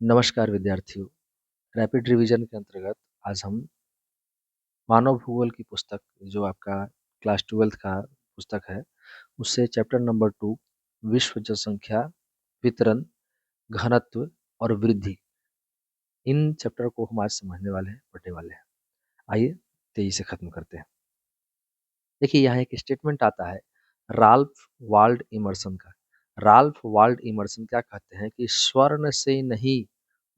नमस्कार विद्यार्थियों। Rapid revision के अंतर्गत आज हम मानव भूगोल की पुस्तक जो आपका क्लास 12th का पुस्तक है उससे चैप्टर नंबर 2 विश्व जनसंख्या वितरण घनत्व और वृद्धि, इन चैप्टर को हम आज समझने वाले हैं, पढ़ने वाले हैं। आइए तेजी से खत्म करते हैं। देखिए यहाँ एक स्टेटमेंट आता है राल्फ वाल्ड इमर्सन का। राल्फ वाल्ड इमर्सन क्या कहते हैं कि स्वर्ण से नहीं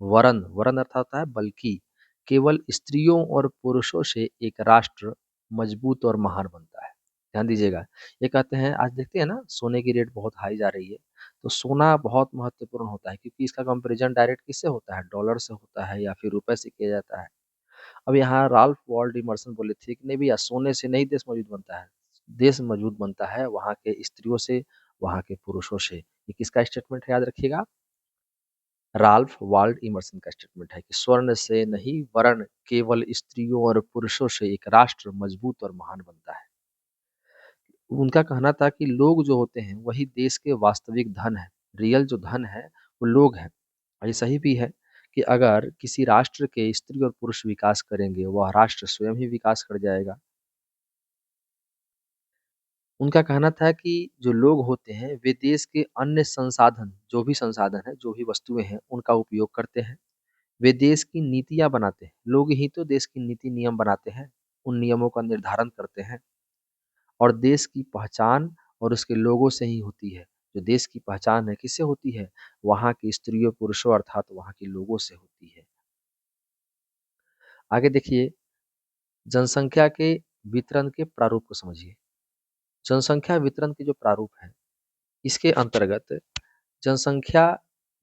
वरन, वरन अर्थात होता है बल्कि, केवल स्त्रियों और पुरुषों से एक राष्ट्र मजबूत और महान बनता है। ध्यान दीजिएगा, ये कहते हैं आज देखते हैं ना सोने की रेट बहुत हाई जा रही है, तो सोना बहुत महत्वपूर्ण होता है क्योंकि इसका कंपैरिजन डायरेक्ट किससे होता है, डॉलर से होता है या फिर रुपए से किया जाता है। अब यहाँ राल्फ वॉल्ड इमर्सन बोले थे कि नहीं भैया, सोने से नहीं देश मजबूत बनता है, देश मजबूत बनता है वहाँ के स्त्रियों से, वहाँ के पुरुषों से। ये किसका स्टेटमेंट है याद रखिएगा, राल्फ वाल्ड इमर्सन का स्टेटमेंट है कि स्वर्ण से नहीं वरन केवल स्त्रियों और पुरुषों से एक राष्ट्र मजबूत और महान बनता है। उनका कहना था कि लोग जो होते हैं वही देश के वास्तविक धन है, रियल जो धन है वो लोग हैं। और ये सही भी है कि अगर किसी राष्ट्र के स्त्री और पुरुष विकास करेंगे वह राष्ट्र स्वयं ही विकास कर जाएगा। उनका कहना था कि जो लोग होते हैं वे देश के अन्य संसाधन, जो भी संसाधन है, जो भी वस्तुएं हैं उनका उपयोग करते हैं। वे देश की नीतियाँ बनाते हैं, लोग ही तो देश की नीति नियम बनाते हैं, उन नियमों का निर्धारण करते हैं। और देश की पहचान और उसके लोगों से ही होती है। जो देश की पहचान है किससे होती है, वहाँ की स्त्रियों पुरुषों अर्थात वहाँ के लोगों से होती है। आगे देखिए, जनसंख्या के वितरण के प्रारूप को समझिए। जनसंख्या वितरण के जो प्रारूप है इसके अंतर्गत जनसंख्या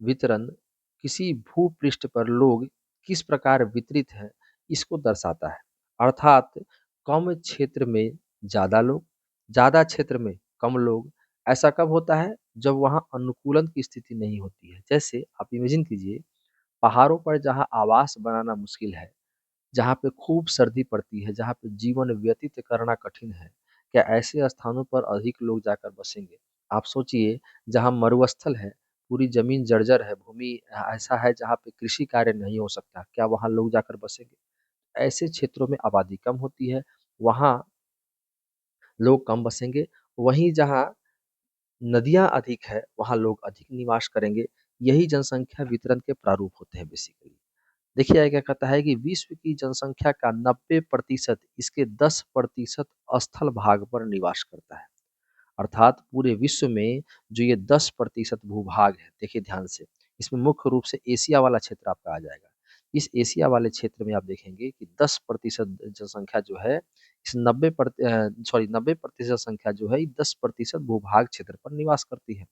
वितरण किसी भूपृष्ठ पर लोग किस प्रकार वितरित है इसको दर्शाता है। अर्थात कम क्षेत्र में ज़्यादा लोग, ज़्यादा क्षेत्र में कम लोग। ऐसा कब होता है, जब वहाँ अनुकूलन की स्थिति नहीं होती है। जैसे आप इमेजिन कीजिए, पहाड़ों पर जहाँ आवास बनाना मुश्किल है, जहाँ पे खूब सर्दी पड़ती है, जहाँ पे जीवन व्यतीत करना कठिन है, क्या ऐसे स्थानों पर अधिक लोग जाकर बसेंगे? आप सोचिए, जहाँ मरुस्थल है, पूरी जमीन जर्जर है, भूमि ऐसा है जहाँ पे कृषि कार्य नहीं हो सकता, क्या वहाँ लोग जाकर बसेंगे? ऐसे क्षेत्रों में आबादी कम होती है, वहाँ लोग कम बसेंगे। वहीं जहाँ नदियाँ अधिक है, वहाँ लोग अधिक निवास करेंगे। यही जनसंख्या वितरण के प्रारूप होते हैं बेसिकली। देखिए क्या कहता है कि विश्व की जनसंख्या का 90% इसके 10% स्थल भाग पर निवास करता है। अर्थात पूरे विश्व में जो ये 10% भूभाग है, देखिए ध्यान से, इसमें मुख्य रूप से एशिया वाला क्षेत्र आपका आ जाएगा। इस एशिया वाले क्षेत्र में आप देखेंगे कि 10% जनसंख्या जो है इस 90% संख्या जो है 10% भूभाग क्षेत्र पर निवास करती है।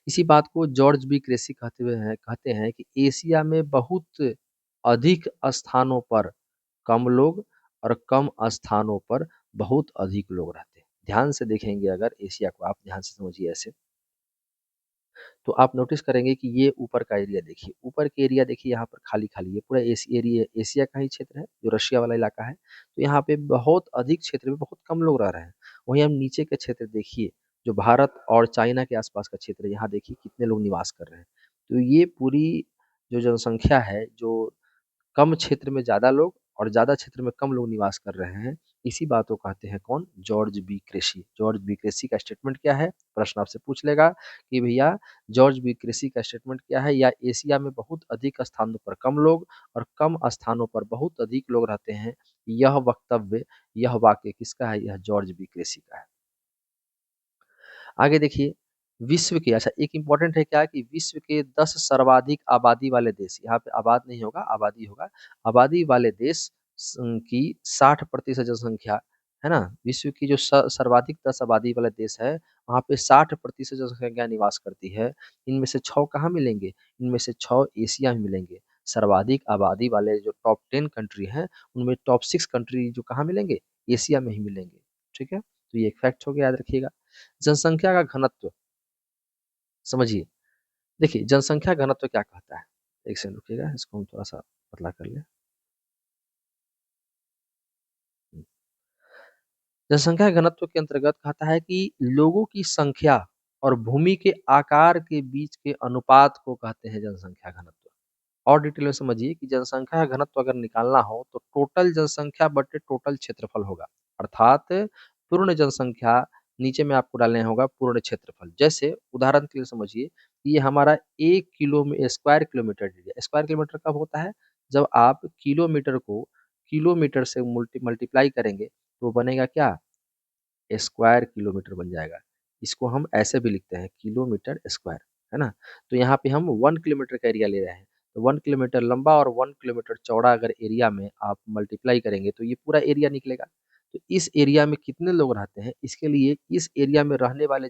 इसी बात को जॉर्ज बी क्रेसी कहते हैं कि एशिया में बहुत अधिक स्थानों पर कम लोग और कम स्थानों पर बहुत अधिक लोग रहते हैं। ध्यान से देखेंगे अगर एशिया को, आप ध्यान से समझिए ऐसे, तो आप नोटिस करेंगे कि ये ऊपर का एरिया देखिए, ऊपर के एरिया देखिए यहाँ पर खाली खाली है, पूरा एरिया एशिया का ही क्षेत्र है जो रशिया वाला इलाका है। तो यहाँ पे बहुत अधिक क्षेत्र में बहुत कम लोग रह रहे हैं। वहीं हम नीचे के क्षेत्र देखिए, जो भारत और चाइना के आसपास का क्षेत्र है, यहाँ देखिए कितने लोग निवास कर रहे हैं। तो ये पूरी जो जनसंख्या है, जो कम क्षेत्र में ज़्यादा लोग और ज़्यादा क्षेत्र में कम लोग निवास कर रहे हैं, इसी बात को कहते हैं कौन, George B Cressey. George B Cressey का स्टेटमेंट क्या है, प्रश्न आपसे पूछ लेगा कि भैया जॉर्ज बी क्रेसी का स्टेटमेंट क्या है, या एशिया में बहुत अधिक स्थानों पर कम लोग और कम स्थानों पर बहुत अधिक लोग रहते हैं, यह वक्तव्य, यह वाक्य किसका है, यह जॉर्ज बी क्रेसी का है। आगे देखिए, विश्व के, अच्छा एक इम्पोर्टेंट है क्या कि विश्व के 10 सर्वाधिक आबादी वाले देश, यहाँ पे आबाद नहीं होगा, आबादी होगा, आबादी वाले देश की 60% जनसंख्या है ना, विश्व की जो सर्वाधिक 10 आबादी वाले देश है, वहाँ पे 60% जनसंख्या निवास करती है। इनमें से 6 कहाँ मिलेंगे, इनमें से 6 एशिया में मिलेंगे। सर्वाधिक आबादी वाले जो टॉप 10 कंट्री हैं, उनमें टॉप 6 कंट्री जो कहाँ मिलेंगे, एशिया में ही मिलेंगे। ठीक है, तो ये एक फैक्ट हो गया, याद रखिएगा। जनसंख्या का घनत्व समझिए। देखिए जनसंख्या घनत्व क्या कहता है, एक सेकंड रुकिएगा, इसको हम थोड़ा सा पतला कर लें। हम्म। जनसंख्या घनत्व के अंतर्गत कहता है कि लोगों की संख्या और भूमि के आकार के बीच के अनुपात को कहते हैं जनसंख्या घनत्व। और डिटेल में समझिए कि जनसंख्या का घनत्व अगर निकालना हो तो टोटल जनसंख्या बटे टोटल क्षेत्रफल होगा, अर्थात पूर्ण जनसंख्या नीचे में आपको डालना होगा पूर्ण क्षेत्रफल। जैसे उदाहरण के लिए समझिए कि ये हमारा 1 square kilometre area, square kilometre कब होता है? जब आप किलोमीटर को किलोमीटर से मल्टीप्लाई करेंगे तो बनेगा क्या? स्क्वायर किलोमीटर बन जाएगा। इसको हम ऐसे भी लिखते हैं किलोमीटर स्क्वायर, है ना? तो यहाँ पे हम 1 किलोमीटर का एरिया ले रहे हैं। तो 1 किलोमीटर लंबा और 1 किलोमीटर चौड़ा अगर एरिया में आप मल्टीप्लाई करेंगे तो ये पूरा एरिया निकलेगा। तो इस एरिया में कितने लोग रहते हैं? इसके लिए इस एरिया में रहने वाली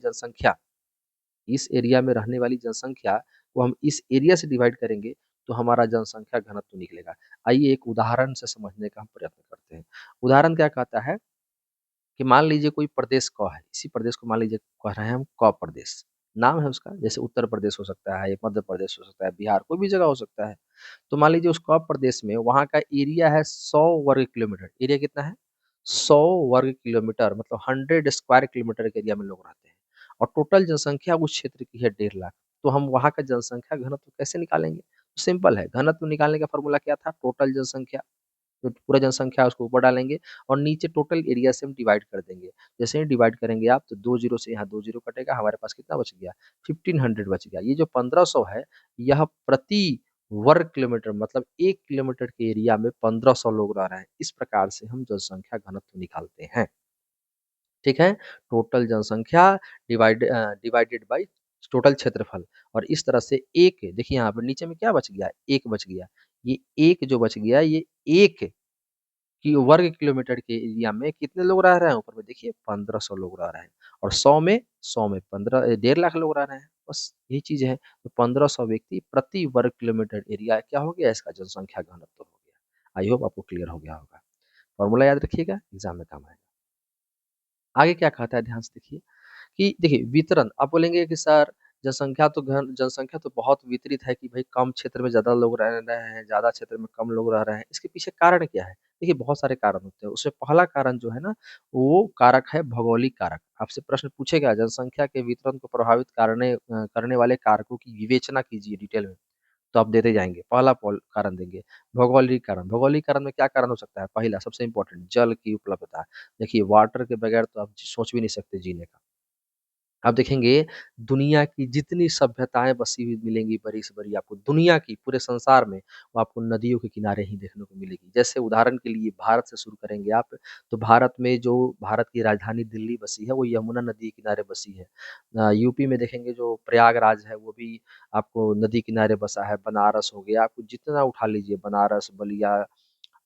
जनसंख्या को हम इस एरिया से डिवाइड करेंगे तो हमारा जनसंख्या घनत्व निकलेगा। आइए एक उदाहरण से समझने का हम प्रयत्न करते हैं। उदाहरण क्या कहता है कि मान लीजिए कोई प्रदेश क है, इसी प्रदेश को मान लीजिए कह रहे हैं हम क प्रदेश, नाम है उसका, जैसे उत्तर प्रदेश हो सकता है, मध्य प्रदेश हो सकता है, बिहार, कोई भी जगह हो सकता है। तो मान लीजिए उस क प्रदेश में वहाँ का एरिया है 100 वर्ग किलोमीटर। एरिया कितना है? 100 वर्ग किलोमीटर मतलब 100 स्क्वायर किलोमीटर के एरिया में लोग रहते हैं और टोटल जनसंख्या उस क्षेत्र की है 1.5 लाख। तो हम वहाँ का जनसंख्या घनत्व कैसे निकालेंगे? सिंपल है, घनत्व निकालने का फॉर्मूला क्या था? टोटल जनसंख्या। तो पूरा जनसंख्या है उसको ऊपर डालेंगे और नीचे टोटल एरिया से हम डिवाइड कर देंगे। जैसे ही डिवाइड करेंगे आप तो 2 ज़ीरो से यहाँ 2 ज़ीरो कटेगा, हमारे पास कितना बच गया? 1500 बच गया। ये जो 1500 है, यह प्रति वर्ग किलोमीटर मतलब 1 किलोमीटर के एरिया में 1500 लोग रह रहे हैं। इस प्रकार से हम जनसंख्या घनत्व निकालते हैं। ठीक है? टोटल जनसंख्या डिवाइडेड बाय टोटल क्षेत्रफल और इस तरह से 1 देखिए यहाँ पे नीचे में क्या बच गया? 1 बच गया। ये 1 जो बच गया ये 1 कि वर्ग किलोमीटर के एरिया में कितने लोग रह रहे हैं? ऊपर में देखिए 1500 लोग रह रहे हैं और 100 में 1.5 लाख लोग रह रहे हैं। बस यही चीज़ है। तो 1500 व्यक्ति प्रति वर्ग किलोमीटर एरिया क्या हो गया? इसका जनसंख्या घनत्व हो गया। आई होप आपको क्लियर हो गया होगा। फॉर्मूला याद रखिएगा, एग्ज़ाम में काम आएगा। आगे क्या कहता है ध्यान से देखिए। कि देखिए वितरण आप बोलेंगे कि सर जनसंख्या तो बहुत वितरित है कि भाई कम क्षेत्र में ज़्यादा लोग रह रहे हैं, ज़्यादा क्षेत्र में कम लोग रह रहे हैं। इसके पीछे कारण क्या है? देखिए बहुत सारे कारण होते हैं। उसमें पहला कारण जो है ना, वो कारक है भौगोलिक कारक। आपसे प्रश्न पूछेगा जनसंख्या के वितरण को प्रभावित करने वाले कारकों की विवेचना कीजिए डिटेल में। तो आप देते जाएँगे। पहला पॉल कारण देंगे, भौगोलिक कारण। भौगोलिक कारण में क्या कारण हो सकता है? पहला सबसे इम्पोर्टेंट जल की उपलब्धता। देखिए वाटर के बगैर तो आप सोच भी नहीं सकते जीने का। आप देखेंगे दुनिया की जितनी सभ्यताएँ बसी हुई मिलेंगी बड़ी से बड़ी आपको दुनिया की पूरे संसार में, वो आपको नदियों के किनारे ही देखने को मिलेगी। जैसे उदाहरण के लिए भारत से शुरू करेंगे आप, तो भारत में जो भारत की राजधानी दिल्ली बसी है, वो यमुना नदी के किनारे बसी है। यूपी में देखेंगे जो प्रयागराज है, वो भी आपको नदी किनारे बसा है। बनारस हो गया, आपको जितना उठा लीजिए बनारस, बलिया,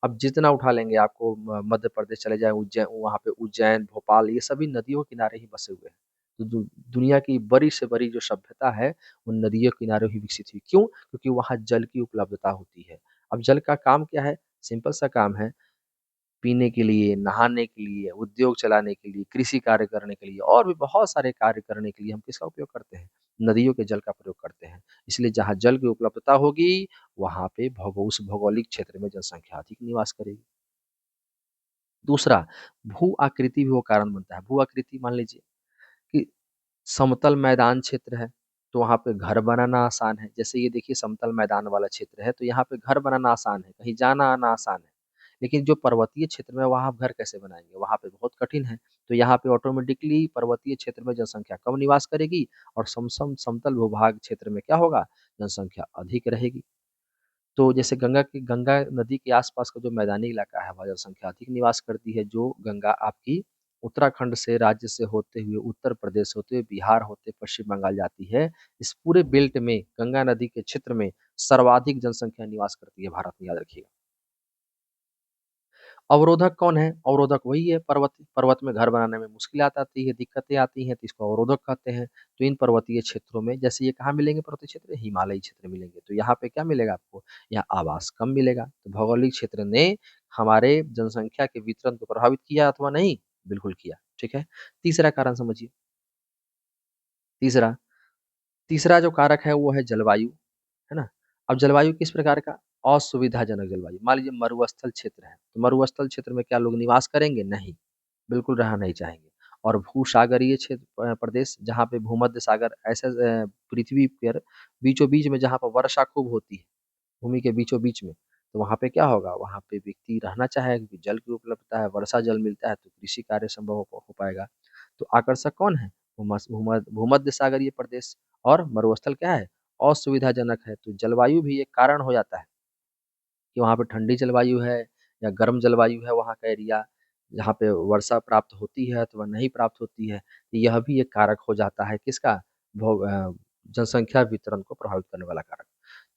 अब जितना उठा लेंगे आपको मध्य प्रदेश चले जाएँ वहाँ पे उज्जैन, भोपाल ये सभी नदियों के किनारे ही बसे हुए हैं। तो दुनिया की बड़ी से बड़ी जो सभ्यता है, वो नदियों के किनारे ही विकसित हुई। क्यों? क्योंकि वहाँ जल की उपलब्धता होती है। अब जल का काम क्या है? सिंपल सा काम है, पीने के लिए, नहाने के लिए, उद्योग चलाने के लिए, कृषि कार्य करने के लिए और भी बहुत सारे कार्य करने के लिए हम किसका उपयोग करते हैं? नदियों के जल का प्रयोग करते हैं। इसलिए जहाँ जल की उपलब्धता होगी, वहाँ पे उस भौगोलिक क्षेत्र में जनसंख्या अधिक निवास करेगी। दूसरा, भू आकृति भी वो कारण बनता है। भू आकृति मान लीजिए कि समतल मैदान क्षेत्र है, तो वहाँ पे घर बनाना आसान है। जैसे ये देखिए समतल मैदान वाला क्षेत्र है, तो यहाँ पे घर बनाना आसान है, कहीं जाना-आना आसान है। लेकिन जो पर्वतीय क्षेत्र में वहाँ आप घर कैसे बनाएँगे? वहाँ पे बहुत कठिन है। तो यहाँ पे ऑटोमेटिकली पर्वतीय क्षेत्र में जनसंख्या कम निवास करेगी और समतल भूभाग क्षेत्र में क्या होगा? जनसंख्या अधिक रहेगी। तो जैसे गंगा नदी के आस-पास का जो मैदानी इलाका है, वहाँ जनसंख्या अधिक निवास करती है, जो गंगा आपकी उत्तराखंड से राज्य से होते हुए, उत्तर प्रदेश होते हुए, बिहार होते पश्चिम बंगाल जाती है। इस पूरे बेल्ट में गंगा नदी के क्षेत्र में सर्वाधिक जनसंख्या निवास करती है भारत में, याद रखिएगा। अवरोधक कौन है? अवरोधक वही है पर्वत। पर्वत में घर बनाने में मुश्किलात आती है, दिक्कतें आती हैं, तो इसको अवरोधक कहते हैं। तो इन पर्वतीय क्षेत्रों में जैसे ये कहाँ मिलेंगे पर्वतीय क्षेत्र? हिमालयी क्षेत्र मिलेंगे। तो यहाँ पे क्या मिलेगा आपको? यहाँ आवास कम मिलेगा। तो भौगोलिक क्षेत्र ने हमारे जनसंख्या के वितरण को प्रभावित किया अथवा नहीं? बिल्कुल किया। ठीक है? तीसरा कारण समझिए। तीसरा तीसरा जो कारक है वो है जलवायु, है ना? अब जलवायु किस प्रकार का? असुविधाजनक जलवायु। मान लीजिए मरुस्थल क्षेत्र है, तो मरुस्थल क्षेत्र में क्या लोग निवास करेंगे? नहीं। बिल्कुल रहना नहीं चाहेंगे। और भूसागरीय क्षेत्र प्रदेश जहाँ पे भूमध्य सागर ऐसे पृथ्वी पर बीचों-बीच में जहाँ पर वर्षा खूब होती है, भूमि के बीचों-बीच में, तो वहाँ पे क्या होगा, वहाँ पे व्यक्ति रहना चाहेगा क्योंकि जल की उपलब्धता है, वर्षा जल मिलता है तो कृषि कार्य संभव हो पाएगा। तो आकर्षक कौन है? भूमध्य सागरीय प्रदेश। और मरुस्थल क्या है? असुविधाजनक है, तो जलवायु भी एक कारण हो जाता है कि वहाँ पे ठंडी जलवायु है या गर्म जलवायु है वहाँ का एरिया, जहाँ पे वर्षा प्राप्त होती है अथवा नहीं प्राप्त होती है, तो यह भी एक कारक हो जाता है किसका? जनसंख्या वितरण को प्रभावित करने वाला कारक।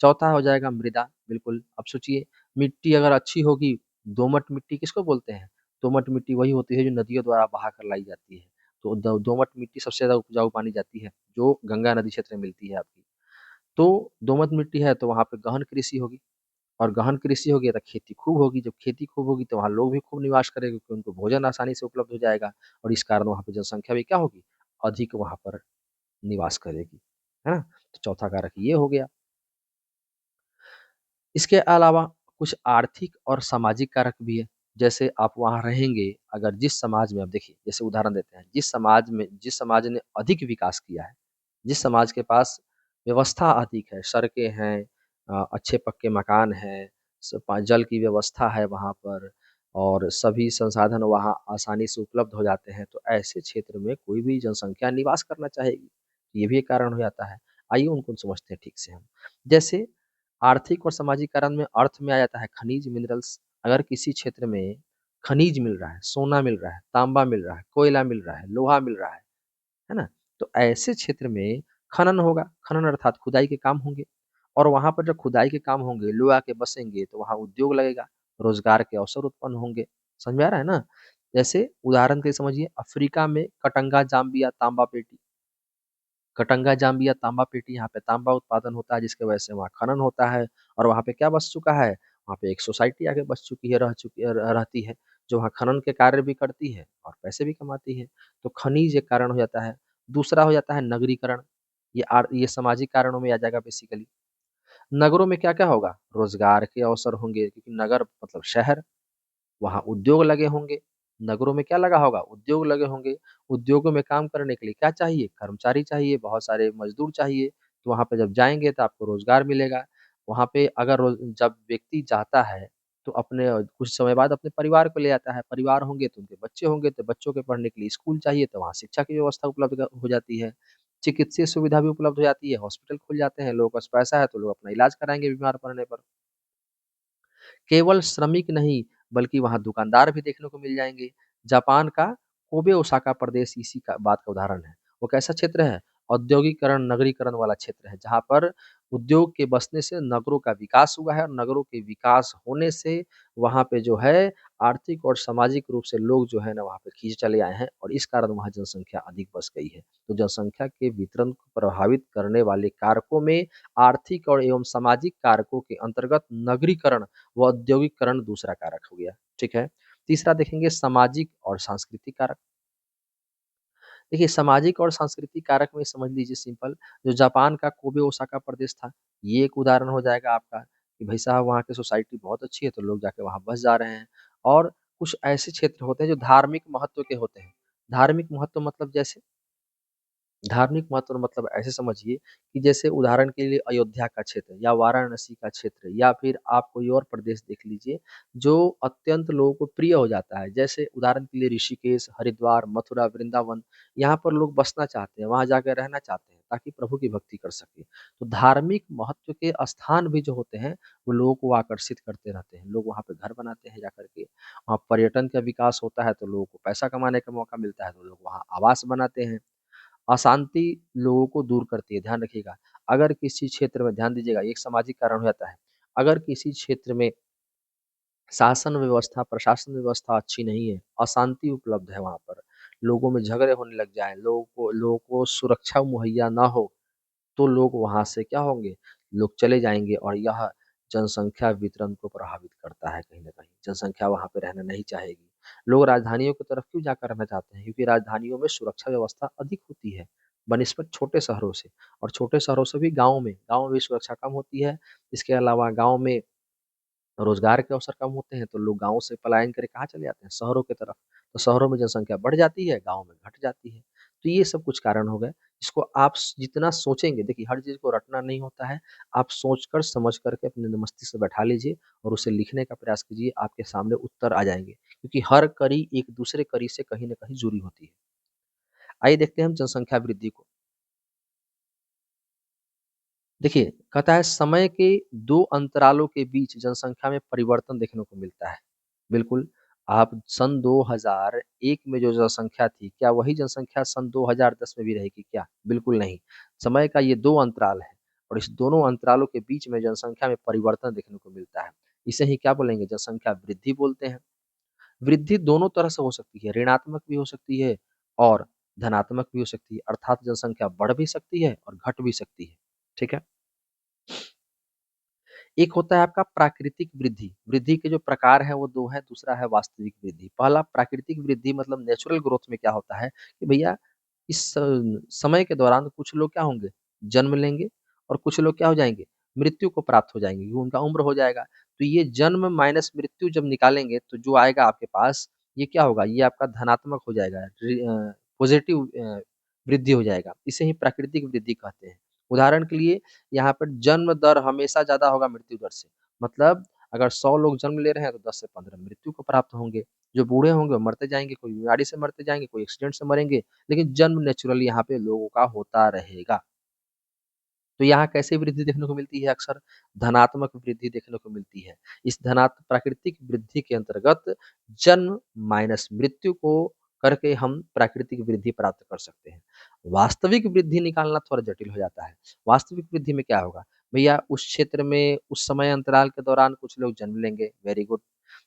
चौथा हो जाएगा मृदा, बिल्कुल। अब सोचिए, मिट्टी अगर अच्छी होगी, दोमट मिट्टी किसको बोलते हैं? दोमट मिट्टी वही होती है जो नदियों द्वारा बहा कर लाई जाती है। तो दोमट मिट्टी सबसे ज़्यादा उपजाऊ मानी जाती है, जो गंगा नदी क्षेत्र में मिलती है आपकी। तो दोमट मिट्टी है तो वहाँ पे गहन कृषि होगी, और गहन कृषि होगी तो खेती खूब होगी, जब खेती खूब होगी तो वहाँ लोग भी खूब निवास करेंगे क्योंकि उनको भोजन आसानी से उपलब्ध हो जाएगा, और इस कारण वहाँ पे जनसंख्या भी क्या होगी? अधिक वहाँ पर निवास करेगी, है ना? तो चौथा कारक ये हो गया। इसके अलावा कुछ आर्थिक और सामाजिक कारक भी है। जैसे आप वहाँ रहेंगे, अगर जिस समाज में, अब देखिए जैसे उदाहरण देते हैं, जिस समाज ने अधिक विकास किया है, जिस समाज के पास व्यवस्था अधिक है, सड़कें हैं, अच्छे पक्के मकान हैं, जल की व्यवस्था है वहाँ पर, और सभी संसाधन वहाँ आसानी से उपलब्ध हो जाते हैं, तो ऐसे क्षेत्र में कोई भी जनसंख्या निवास करना चाहेगी। ये भी एक कारण हो जाता है। आइए उनको समझते हैं ठीक से हम। जैसे आर्थिक और सामाजिक कारण में अर्थ में आ जाता है खनिज मिनरल्स। अगर किसी क्षेत्र में खनिज मिल रहा है, सोना मिल रहा है, तांबा मिल रहा है, कोयला मिल रहा है, लोहा मिल रहा है ना? तो ऐसे क्षेत्र में खनन होगा, खनन अर्थात खुदाई के काम होंगे, और वहाँ पर जब खुदाई के काम होंगे, लोग आके बसेंगे तो वहाँ उद्योग लगेगा, रोजगार के अवसर उत्पन्न होंगे। समझ में आ रहा है ना? जैसे उदाहरण के लिए समझिए, अफ्रीका में कटंगा, जाम्बिया, तांबा पेटी, कटंगा, जाम्बिया, तांबा पेटी, यहाँ पे तांबा उत्पादन होता है जिसकी वजह से वहाँ खनन होता है, और वहाँ पे क्या बस चुका है? वहाँ पे एक सोसाइटी आके बस चुकी है, रहती है, जो वहाँ खनन के कार्य भी करती है और पैसे भी कमाती है। तो खनिज एक कारण हो जाता है। दूसरा हो जाता है नगरीकरण। ये सामाजिक कारणों में आ जाएगा बेसिकली। नगरों में क्या-क्या होगा? रोजगार के अवसर होंगे, क्योंकि नगर मतलब शहर, वहाँ उद्योग लगे होंगे। नगरों में क्या लगा होगा? उद्योग लगे होंगे। उद्योगों में काम करने के लिए क्या चाहिए? कर्मचारी चाहिए, बहुत सारे मज़दूर चाहिए। तो वहाँ पे जब जाएँगे तो आपको रोज़गार मिलेगा। वहाँ पे अगर जब व्यक्ति जाता है तो अपने कुछ समय बाद अपने परिवार को ले आता है। परिवार होंगे तो उनके बच्चे होंगे, तो बच्चों के पढ़ने के लिए स्कूल चाहिए, तो वहाँ शिक्षा की व्यवस्था उपलब्ध हो जाती है। चिकित्सीय सुविधा भी उपलब्ध हो जाती है, हॉस्पिटल खुल जाते हैं, लोगों के पास पैसा है तो लोग अपना इलाज कराएँगे बीमार पड़ने पर। केवल श्रमिक नहीं, बल्कि वहाँ दुकानदार भी देखने को मिल जाएँगे। जापान का कोबे ओसाका प्रदेश इसी का बात का उदाहरण है। वो कैसा क्षेत्र है? औद्योगिकरण, नगरीकरण वाला क्षेत्र है, जहाँ पर उद्योग के बसने से नगरों का विकास हुआ है, और नगरों के विकास होने से वहाँ पे जो है आर्थिक और सामाजिक रूप से लोग जो है ना वहाँ पे खींच चले आए हैं, और इस कारण वहाँ जनसंख्या अधिक बस गई है। तो जनसंख्या के वितरण को प्रभावित करने वाले कारकों में आर्थिक और एवं सामाजिक कारकों के अंतर्गत नगरीकरण व औद्योगिकरण दूसरा कारक हो गया, ठीक है। तीसरा देखेंगे सामाजिक और सांस्कृतिक कारक। देखिए सामाजिक और सांस्कृतिक कारक में समझ लीजिए सिंपल, जो जापान का कोबे ओसाका प्रदेश था, ये एक उदाहरण हो जाएगा आपका कि भाई साहब वहाँ की सोसाइटी बहुत अच्छी है तो लोग जाके वहाँ बस जा रहे हैं। और कुछ ऐसे क्षेत्र होते हैं जो धार्मिक महत्व के होते हैं। धार्मिक महत्व मतलब जैसे, धार्मिक महत्व मतलब ऐसे समझिए कि जैसे उदाहरण के लिए अयोध्या का क्षेत्र या वाराणसी का क्षेत्र, या फिर आप कोई और प्रदेश देख लीजिए जो अत्यंत लोगों को प्रिय हो जाता है। जैसे उदाहरण के लिए ऋषिकेश, हरिद्वार, मथुरा, वृंदावन, यहाँ पर लोग बसना चाहते हैं, वहाँ जाकर रहना चाहते हैं ताकि प्रभु की भक्ति कर सके। तो धार्मिक महत्व के स्थान भी जो होते हैं वो लोगों को आकर्षित करते रहते हैं। लोग वहाँ पे घर बनाते हैं जाकर के, वहाँ पर्यटन का विकास होता है तो लोगों को पैसा कमाने का मौका मिलता है, तो लोग वहाँ आवास बनाते हैं। अशांति लोगों को दूर करती है, ध्यान रखिएगा। अगर किसी क्षेत्र में, ध्यान दीजिएगा, ये एक सामाजिक कारण हो जाता है। अगर किसी क्षेत्र में शासन व्यवस्था, प्रशासन व्यवस्था अच्छी नहीं है, अशांति उपलब्ध है वहाँ पर, लोगों में झगड़े होने लग जाएँ, लोगों को सुरक्षा मुहैया ना हो, तो लोग वहाँ से क्या होंगे, लोग चले जाएँगे, और यह जनसंख्या वितरण को प्रभावित करता है कहीं न कहीं। जनसंख्या वहाँ पे रहना नहीं चाहेगी। लोग राजधानियों की तरफ क्यों जाकर रहना चाहते हैं? क्योंकि राजधानियों में सुरक्षा व्यवस्था अधिक होती है, बनिस्बत छोटे शहरों से, और छोटे शहरों से भी गाँव में भी सुरक्षा कम होती है। इसके अलावा गाँव में रोज़गार के अवसर कम होते हैं, तो लोग गाँव से पलायन करके कहाँ चले जाते हैं? शहरों की तरफ। तो शहरों में जनसंख्या बढ़ जाती है, गाँव में घट जाती है। तो ये सब कुछ कारण हो गए, इसको आप जितना सोचेंगे, देखिए हर चीज़ को रटना नहीं होता है, आप सोच कर समझ करके अपने मस्तिष्क से बैठा लीजिए और उसे लिखने का प्रयास कीजिए, आपके सामने उत्तर आ जाएँगे। क्योंकि हर कड़ी एक दूसरे कड़ी से कहीं न कहीं जुड़ी होती है। आइए देखते हैं हम जनसंख्या वृद्धि को। देखिए, कहता है समय के 2 अंतरालों के बीच जनसंख्या में परिवर्तन देखने को मिलता है। बिल्कुल, आप सन 2001 में जो जनसंख्या थी, क्या वही जनसंख्या सन 2010 में भी रहेगी क्या? बिल्कुल नहीं। समय का ये 2 अंतराल है और इस दोनों अंतरालों के बीच में जनसंख्या में परिवर्तन देखने को मिलता है। इसे ही क्या बोलेंगे? जनसंख्या वृद्धि बोलते हैं। वृद्धि दोनों तरह से हो सकती है, ऋणात्मक भी हो सकती है और धनात्मक भी हो सकती है, अर्थात जनसंख्या बढ़ भी सकती है और घट भी सकती है। ठीक है? एक होता है आपका प्राकृतिक वृद्धि। वृद्धि के जो प्रकार हैं वो 2 हैं, दूसरा है वास्तविक वृद्धि। पहला प्राकृतिक वृद्धि मतलब नेचुरल ग्रोथ में क्या होता है कि भैया इस समय के दौरान कुछ लोग क्या होंगे, जन्म लेंगे और कुछ लोग क्या हो जाएँगे, मृत्यु को प्राप्त हो जाएँगे, क्योंकि उनका उम्र हो जाएगा। तो ये जन्म माइनस मृत्यु जब निकालेंगे तो जो आएगा आपके पास, ये क्या होगा, ये आपका धनात्मक हो जाएगा, पॉज़िटिव वृद्धि हो जाएगा। इसे ही प्राकृतिक वृद्धि कहते हैं। उदाहरण के लिए यहाँ पर जन्म दर हमेशा ज़्यादा होगा मृत्यु दर से। मतलब अगर 100 लोग जन्म ले रहे हैं तो 10 से 15 मृत्यु को प्राप्त होंगे। जो बूढ़े होंगे वो मरते जाएँगे, कोई बीमारी से मरते जाएँगे, कोई एक्सीडेंट से मरेंगे, लेकिन जन्म नेचुरली यहाँ पे लोगों का होता रहेगा। तो यहाँ कैसे वृद्धि देखने को मिलती है अक्सर? धनात्मक वृद्धि देखने को मिलती है। इस प्राकृतिक वृद्धि के अंतर्गत जन्म माइनस मृत्यु को करके हम प्राकृतिक वृद्धि प्राप्त कर सकते हैं। वास्तविक वृद्धि निकालना थोड़ा जटिल हो जाता है। वास्तविक वृद्धि में क्या होगा? भैया उस क्षेत्र में उस समय अंतराल के दौरान कुछ लोग जन्म लेंगे, वेरी गुड।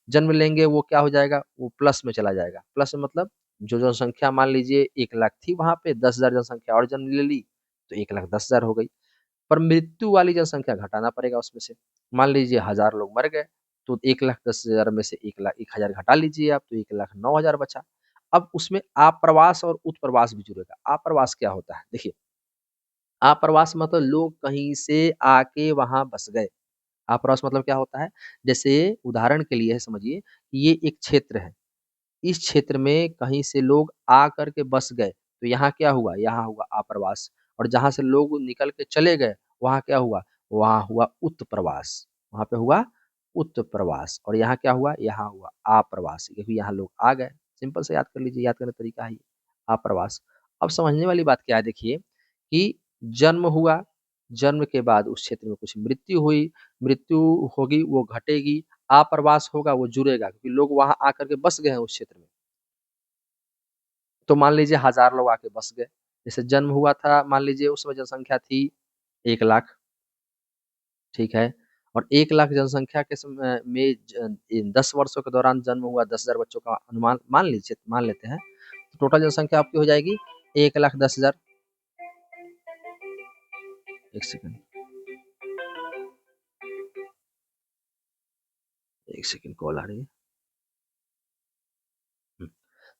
जन्म लेंगे वो क्या हो जाएगा? वो प्लस में चला जाएगा। प्लस में मतलब जो जनसंख्या मान लीजिए 1 लाख थी वहाँ पे 10,000 जनसंख्या और जन्म ले ली, तो 1,10,000 हो गई। पर मृत्यु वाली जनसंख्या घटाना पड़ेगा उसमें से। मान लीजिए 1000 लोग मर गए, तो 1,10,000 में से 1,1000 घटा लीजिए आप, तो 1,09,000 बचा। अब उसमें आप्रवास और उत्प्रवास भी जुड़ेगा। आप्रवास क्या होता है? देखिए, आप्रवास मतलब लोग कहीं से आके वहाँ बस गए। आप्रवास मतलब क्या होता है? जैसे उदाहरण के लिए समझिए, ये एक क्षेत्र है। इस क्षेत्र में कहीं से लोग आ कर के बस गए, तो यहाँ क्या हुआ? यहाँ हुआ आप्रवास और जहाँ से लोग निकल के चले गए, वहाँ क्या हुआ? वहाँ हुआ उत्प्रवास। वहाँ पे हुआ उत्प्रवास और यहाँ क्या हुआ? यहाँ हुआ आप्रवास क्योंकि यहाँ लोग आ गए। सिंपल से याद कर लीजिए, याद करने का तरीका है ये, आप्रवास। अब समझने वाली बात क्या है देखिए कि जन्म हुआ, जन्म के बाद उस क्षेत्र में कुछ मृत्यु हुई, मृत्यु होगी वो घटेगी, आप्रवास होगा वो जुड़ेगा क्योंकि लोग वहाँ आकर के बस गए हैं उस क्षेत्र में। तो मान लीजिए 1000 लोग आके बस गए। जैसे जन्म हुआ था मान लीजिए उस समय जनसंख्या थी 1 लाख, ठीक है? और 1 लाख जनसंख्या के में 10 वर्षों के दौरान जन्म हुआ 10,000 बच्चों का अनुमान मान लेते हैं। तो टोटल जनसंख्या आपकी हो जाएगी 1,10,000। 1 सेकंड, 1 सेकंड कॉल आ रही है। हुँ।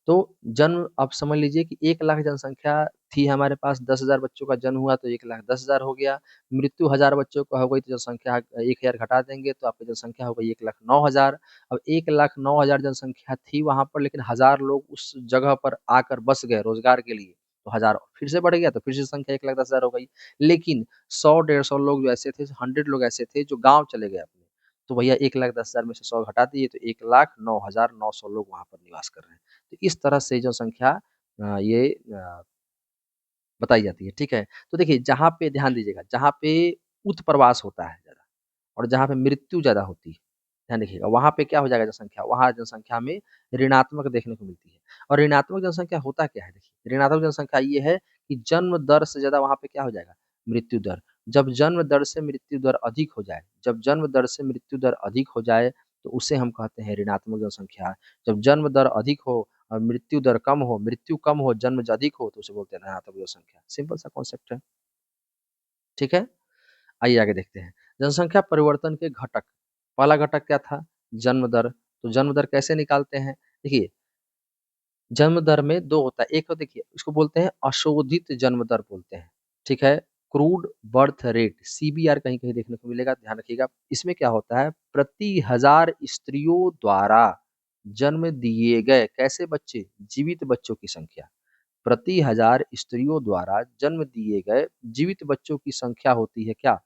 तो जन्म आप समझ लीजिए कि 1 लाख जनसंख्या थी हमारे पास, 10,000 बच्चों का जन्म हुआ तो 1,10,000 हो गया। मृत्यु 1000 बच्चों का हो गई तो जनसंख्या 1000 घटा देंगे तो आपकी जनसंख्या हो गई 1,09,000। अब 1,09,000 जनसंख्या थी वहाँ पर लेकिन 1000 लोग उस जगह पर आकर बस गए रोज़गार के लिए, तो 1000 फिर से बढ़ गया तो फिर से संख्या 1,10,000 हो गई। लेकिन 100 डेढ़ 100 लोग जो ऐसे थे, 100 लोग ऐसे थे जो गाँव चले गए अपने। तो भैया 1,10,000 में से 100 घटा दिए तो 1,09,900 लोग वहाँ पर निवास कर रहे हैं। तो इस तरह से जनसंख्या ये बताई जाती है, ठीक है? तो देखिए जहाँ पे ध्यान दीजिएगा, जहाँ पे उत्प्रवास होता है ज़्यादा और जहाँ पे मृत्यु ज़्यादा होती है, ध्यान रखिएगा, वहाँ पे क्या हो जाएगा जनसंख्या? वहाँ जनसंख्या में ऋणात्मक देखने को मिलती है और ऋणात्मक जनसंख्या होता क्या है देखिए, ऋणात्मक जनसंख्या ये है कि जन्म दर से ज़्यादा वहाँ पे क्या हो जाएगा? मृत्यु दर। जब जन्म दर से मृत्यु दर अधिक हो जाए, जब जन्म दर से मृत्यु दर अधिक हो जाए, तो उसे हम कहते हैं ऋणात्मक जनसंख्या। जब जन्म दर अधिक हो और मृत्यु दर कम हो, मृत्यु कम हो, जन्म अधिक हो, तो उसे बोलते हैं ऋणात्मक जनसंख्या। सिंपल सा कॉन्सेप्ट है, ठीक है? आइए आगे देखते हैं। जनसंख्या परिवर्तन के घटक, पहला घटक क्या था? जन्म दर। तो जन्म दर कैसे निकालते हैं? देखिए, जन्म दर में 2 होता है। एक तो देखिए, इसको बोलते हैं अशोधित जन्म दर बोलते हैं, ठीक है? क्रूड बर्थ रेट सीबीआर कहीं-कहीं देखने को मिलेगा, ध्यान रखिएगा। इसमें क्या होता है, प्रति 1000 स्त्रियों द्वारा जन्म दिए गए कैसे बच्चे, जीवित बच्चों की संख्या। प्रति हजार स्त्रियों द्वारा जन्म दिए गए जीवित बच्चों की संख्या होती है क्या,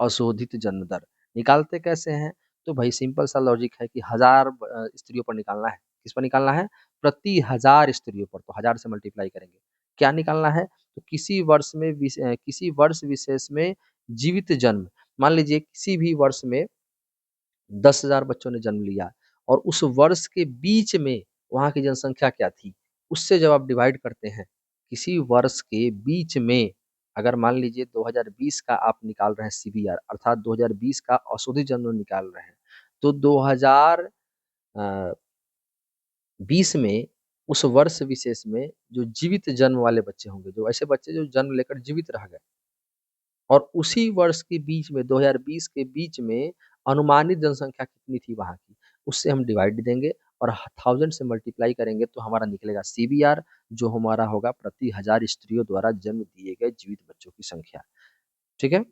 अशोधित जन्म दर। निकालते कैसे हैं, तो भाई सिंपल सा लॉजिक है कि हजार स्त्रियों पर निकालना है। किस पर निकालना है, प्रति हजार स्त्रियों पर, तो हजार से मल्टीप्लाई करेंगे। क्या निकालना है, तो किसी वर्ष में किसी वर्ष विशेष में जीवित जन्म, मान लीजिए किसी भी वर्ष में 10,000 बच्चों ने जन्म लिया और उस वर्ष के बीच में वहाँ की जनसंख्या क्या थी, उससे जब आप डिवाइड करते हैं, किसी वर्ष के बीच में, अगर मान लीजिए 2020 का आप निकाल रहे हैं सीबीआर, अर्थात 2020 का औसत जन्म निकाल रहे हैं, तो 2020 में उस वर्ष विशेष में जो जीवित जन्म वाले बच्चे होंगे, जो ऐसे बच्चे जो जन्म लेकर जीवित रह गए, और उसी वर्ष के बीच में 2020 के बीच में अनुमानित जनसंख्या कितनी थी वहाँ की, उससे हम डिवाइड देंगे और 1000 से मल्टीप्लाई करेंगे तो हमारा निकलेगा सीबीआर, जो हमारा होगा प्रति हजार स्त्रियों द्वारा जन्म दिए गए जीवित बच्चों की संख्या। ठीक है,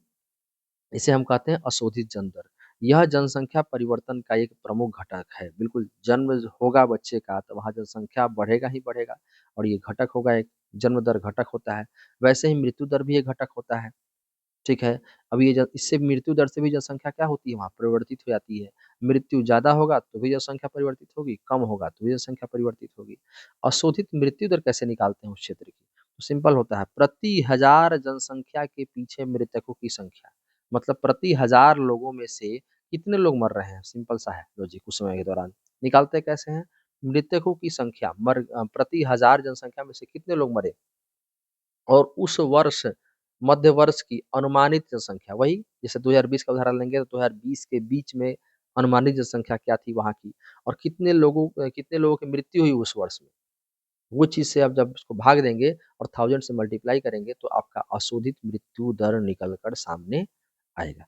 इसे हम कहते हैं अशोधित जन्म दर। यह जनसंख्या परिवर्तन का एक प्रमुख घटक है। बिल्कुल, जन्म होगा बच्चे का तो वहाँ जनसंख्या बढ़ेगा ही बढ़ेगा, और ये घटक होगा एक, जन्म दर घटक होता है। वैसे ही मृत्यु दर भी एक घटक होता है। ठीक है। अब ये इससे मृत्यु दर से भी जनसंख्या क्या होती है, वहाँ परिवर्तित हो जाती है। मृत्यु ज़्यादा होगा तो भी जनसंख्या परिवर्तित होगी, कम होगा तो भी जनसंख्या परिवर्तित होगी। अशोधित मृत्यु दर कैसे निकालते हैं उस क्षेत्र की, तो सिंपल होता है, प्रति हजार जनसंख्या के पीछे मृतकों की संख्या, मतलब प्रति हजार लोगों में से कितने लोग मर रहे हैं, सिंपल सा है लॉजिक उस समय के दौरान। निकालते कैसे हैं, मृतकों की संख्या, प्रति हजार जनसंख्या में से कितने लोग मरे, और उस वर्ष मध्य वर्ष की अनुमानित जनसंख्या, वही जैसे 2020 का उदाहरण लेंगे तो 2020 के बीच में अनुमानित जनसंख्या क्या थी वहाँ की, और कितने लोगों की मृत्यु हुई उस वर्ष में, वो चीज़ से आप जब उसको भाग देंगे और 1000 से मल्टीप्लाई करेंगे तो आपका अशोधित मृत्यु दर निकल कर सामने आएगा।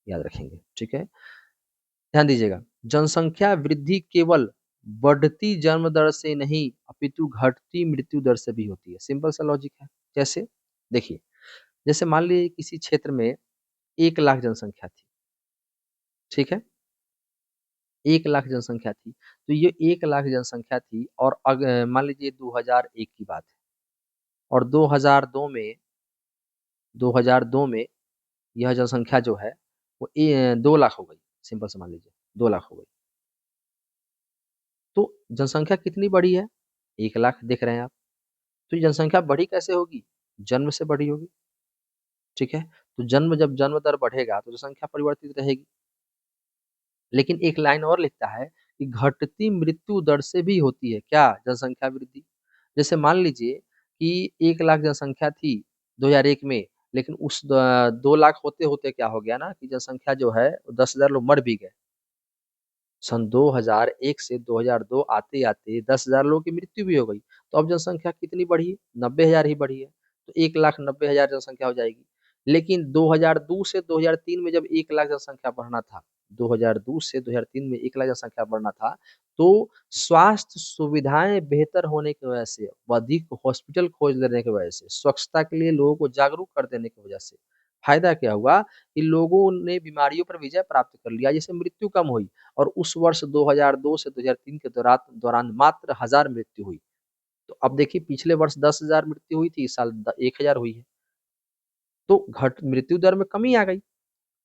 याद रखेंगे, ठीक है। ध्यान दीजिएगा, जनसंख्या वृद्धि केवल बढ़ती जन्म दर से नहीं अपितु घटती मृत्यु दर से भी होती है। सिंपल सा लॉजिक है। कैसे, देखिए, जैसे मान लीजिए किसी क्षेत्र में 1,00,000 जनसंख्या थी, ठीक है? 1,00,000 जनसंख्या थी, तो ये 1,00,000 जनसंख्या थी, और मान लीजिए 2001 की बात है, और 2002 में यह जनसंख्या जो है वो 2,00,000 हो गई, सिंपल से मान लीजिए 2,00,000 हो गई। तो जनसंख्या कितनी बढ़ी है? 1,00,000 देख रहे हैं आप। तो ये जनसंख्या बढ़ी कैसे होगी? जन्म से बढ़ी होगी, ठीक है? तो जब जन्म दर बढ़ेगा तो जनसंख्या परिवर्तित रहेगी। लेकिन एक लाइन और लिखता है कि घटती मृत्यु दर से भी होती है क्या जनसंख्या वृद्धि। जैसे मान लीजिए कि 1,00,000 जनसंख्या थी 2001 में, लेकिन उस 2,00,000 होते-होते क्या हो गया ना कि जनसंख्या जो है 10,000 लोग मर भी गए। सन 2001 से 2002 आते-आते 10,000 लोगों की मृत्यु भी हो गई। तो अब जनसंख्या कितनी बढ़ी? 90,000 ही बढ़ी है। तो 1,90,000 जनसंख्या हो जाएगी। लेकिन 2002 से 2003 में जब 1,00,000 जनसंख्या बढ़ना था, 2002 से 2003 में 1,00,000 जनसंख्या बढ़ना था, तो स्वास्थ्य सुविधाएँ बेहतर होने की वजह से, अधिक हॉस्पिटल खोज लेने की वजह से, स्वच्छता के लिए लोगों को जागरूक कर देने की वजह से, फ़ायदा क्या हुआ कि लोगों ने बीमारियों पर विजय प्राप्त कर लिया, जिससे मृत्यु कम हुई। और उस वर्ष 2002 से 2003 के दौरान मात्र 1000 मृत्यु हुई। तो अब देखिए पिछले वर्ष 10,000 मृत्यु हुई थी, इस साल 1000 हुई है। तो घट मृत्यु दर में कमी आ गई।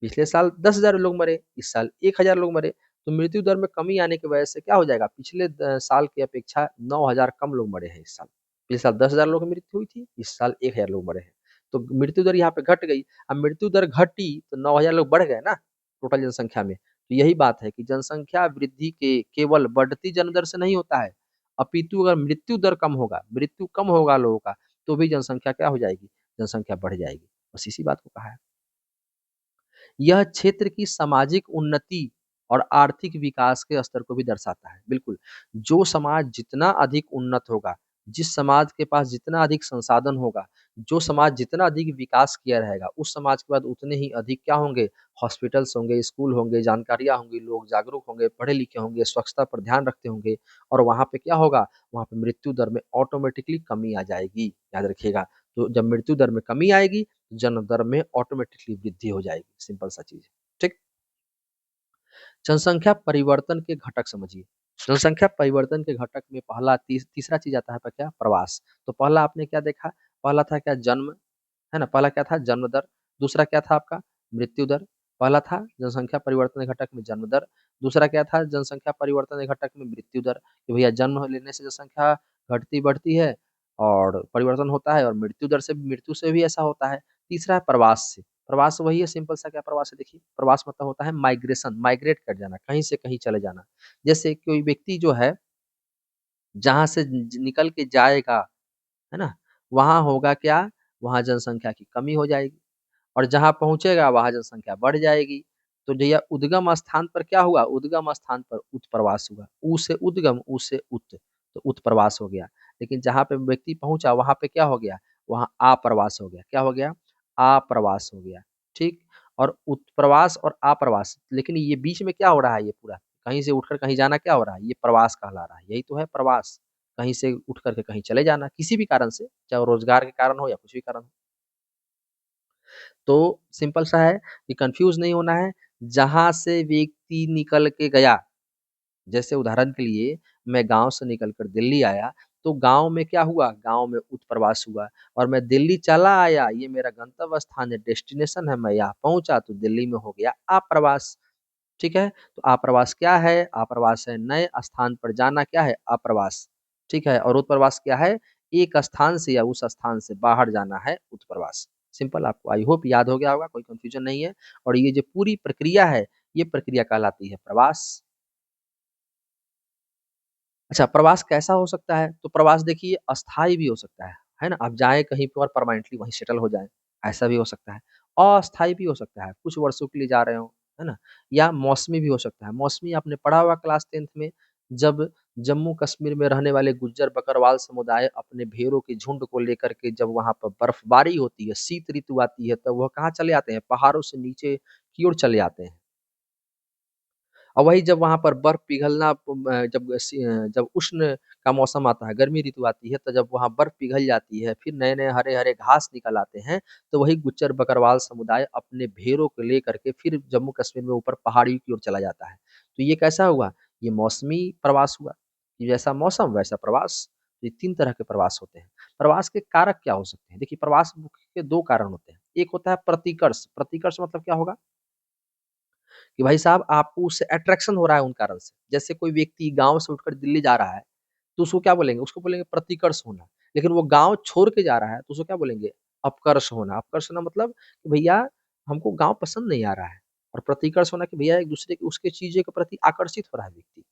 पिछले साल 10,000 लोग मरे, इस साल 1000 लोग मरे। तो मृत्यु दर में कमी आने की वजह से क्या हो जाएगा, पिछले साल की अपेक्षा 9,000 कम लोग मरे हैं इस साल। पिछले साल 10,000 लोगों की मृत्यु हुई थी, इस साल 1000 लोग मरे हैं। तो मृत्यु दर यहाँ पे घट गई। अब मृत्यु दर घटी तो 9,000 लोग बढ़ गए ना टोटल जनसंख्या में। तो यही बात है कि जनसंख्या वृद्धि के केवल बढ़ती जन्म दर से नहीं होता है, अपितु अगर मृत्यु कम होगा लोगों का, तो भी जनसंख्या क्या हो जाएगी, जनसंख्या बढ़ जाएगी। बस इसी बात को कहा है। यह क्षेत्र की सामाजिक उन्नति और आर्थिक विकास के स्तर को भी दर्शाता है। बिल्कुल, जो समाज जितना अधिक उन्नत होगा, जिस समाज के पास जितना अधिक संसाधन होगा, जो समाज जितना अधिक विकास किया रहेगा, उस समाज के बाद उतने ही अधिक क्या होंगे, हॉस्पिटल्स होंगे, स्कूल होंगे, जानकारियाँ होंगी, लोग जागरूक होंगे, पढ़े-लिखे होंगे, स्वच्छता पर ध्यान रखते होंगे, और वहाँ पे क्या होगा, वहाँ पे मृत्यु दर में ऑटोमेटिकली कमी आ जाएगी। याद रखिएगा, तो जब मृत्यु दर में कमी आएगी, जन्म दर में ऑटोमेटिकली वृद्धि हो जाएगी, सिंपल सा चीज़ है, ठीक? जनसंख्या परिवर्तन के घटक समझिए। जनसंख्या परिवर्तन के घटक में पहला तीसरा चीज़ आता है आपका क्या? प्रवास। तो पहला आपने क्या देखा? पहला था क्या? जन्म, है ना? पहला क्या था? जन्म दर। दूसरा क्या था आपका? मृत्यु दर। पहला था जनसंख्या परिवर्तन के घटक में जन्म दर। दूसरा क्या था? जनसंख्या परिवर्तन के घटक में मृत्यु दर, कि भैया जन्म लेने से जनसंख्या घटती-बढ़ती है और परिवर्तन होता है, और मृत्यु से भी ऐसा होता है। तीसरा है प्रवास से। प्रवास वही है, सिंपल सा, क्या प्रवास है देखिए? प्रवास मतलब होता है माइग्रेशन, माइग्रेट कर जाना, कहीं से कहीं चले जाना। जैसे कोई व्यक्ति जो है, जहाँ से निकल के जाएगा, है ना? वहाँ होगा क्या? वहाँ जनसंख्या की कमी हो जाएगी, और जहाँ पहुँचेगा वहाँ जनसंख्या बढ़ जाएगी। तो भैया उद्गम स्थान पर क्या हुआ? उद्गम स्थान पर उत्प्रवास हुआ। उ से उद्गम, उ से उत, तो उत्प्रवास हो गया। लेकिन जहाँ पे व्यक्ति पहुँचा वहाँ पे क्या हो गया? वहाँ आप्रवास हो गया। क्या हो गया? आप्रवास हो गया। ठीक? और उत्प्रवास और आप्रवास, लेकिन ये बीच में क्या हो रहा है ये पूरा? कहीं से उठकर कहीं जाना क्या हो रहा है? ये प्रवास कहला रहा है। यही तो है प्रवास। कहीं से उठ कर के कहीं चले जाना, किसी भी कारण से, चाहे वो रोज़गार के कारण हो या कुछ भी कारण हो। तो सिंपल सा है कि कन्फ्यूज़ नहीं होना है, जहाँ से व्यक्ति निकल के गया, जैसे उदाहरण के लिए मैं गाँव से निकल कर दिल्ली आया, तो गाँव में क्या हुआ? गाँव में उत्प्रवास हुआ, और मैं दिल्ली चला आया, ये मेरा गंतव्य स्थान है, डेस्टिनेशन है, मैं यहाँ पहुँचा तो दिल्ली में हो गया आप्रवास। ठीक है? तो आप्रवास क्या है? आप्रवास है नए स्थान पर जाना, क्या है? अप्रवास। ठीक है? और उत्प्रवास क्या है? एक स्थान से या उस स्थान से बाहर जाना है उत्प्रवास। सिंपल, आपको आई होप याद हो गया होगा, कोई कन्फ्यूज़न नहीं है। और ये जो पूरी प्रक्रिया है, ये प्रक्रिया कहलाती है प्रवास। अच्छा, प्रवास कैसा हो सकता है? तो प्रवास देखिए अस्थायी भी हो सकता है ना? आप जाएँ कहीं पे और परमानेंटली वहीं सेटल हो जाएँ, ऐसा भी हो सकता है। अस्थायी भी हो सकता है, कुछ वर्षों के लिए जा रहे हों, है ना? या मौसमी भी हो सकता है। मौसमी आपने पढ़ा होगा क्लास 10th में, जब जम्मू-कश्मीर में रहने वाले गुज्जर बकरवाल समुदाय अपने भेड़ों के झुंड को लेकर के जब वहाँ पर बर्फबारी होती है, शीत ऋतु आती है, तब वह कहाँ चले आते हैं? पहाड़ों से नीचे की ओर चले आते हैं। और वही जब वहाँ पर बर्फ पिघलना जब उष्ण का मौसम आता है, गर्मी ऋतु आती है, तो जब वहाँ बर्फ पिघल जाती है, फिर नए-नए हरे-हरे घास निकल आते हैं, तो वही गुज्जर बकरवाल समुदाय अपने भेड़ों को लेकर के फिर जम्मू-कश्मीर में ऊपर पहाड़ियों की ओर चला जाता है। तो ये कैसा हुआ? ये मौसमी प्रवास हुआ, कि जैसा मौसम वैसा प्रवास। ये 3 तरह के प्रवास होते हैं। प्रवास के कारक क्या हो सकते हैं? देखिए, प्रवास मुख्य के 2 कारण होते हैं। एक होता है प्रतिकर्ष, प्रतिकर्ष मतलब क्या होगा? कि भाई साहब आपको उससे अट्रैक्शन हो रहा है उन कारण से। जैसे कोई व्यक्ति गाँव से उठकर दिल्ली जा रहा है, तो उसको क्या बोलेंगे? उसको बोलेंगे प्रतिकर्ष होना। लेकिन वो गाँव छोड़ के जा रहा है, तो उसको क्या बोलेंगे? अपकर्ष होना। अपकर्ष होना मतलब कि भैया हमको गाँव पसंद नहीं आ रहा है, और प्रतिकर्ष होना कि भैया एक-दूसरे की उसके चीज़ों के प्रति आकर्षित हो रहा है व्यक्ति।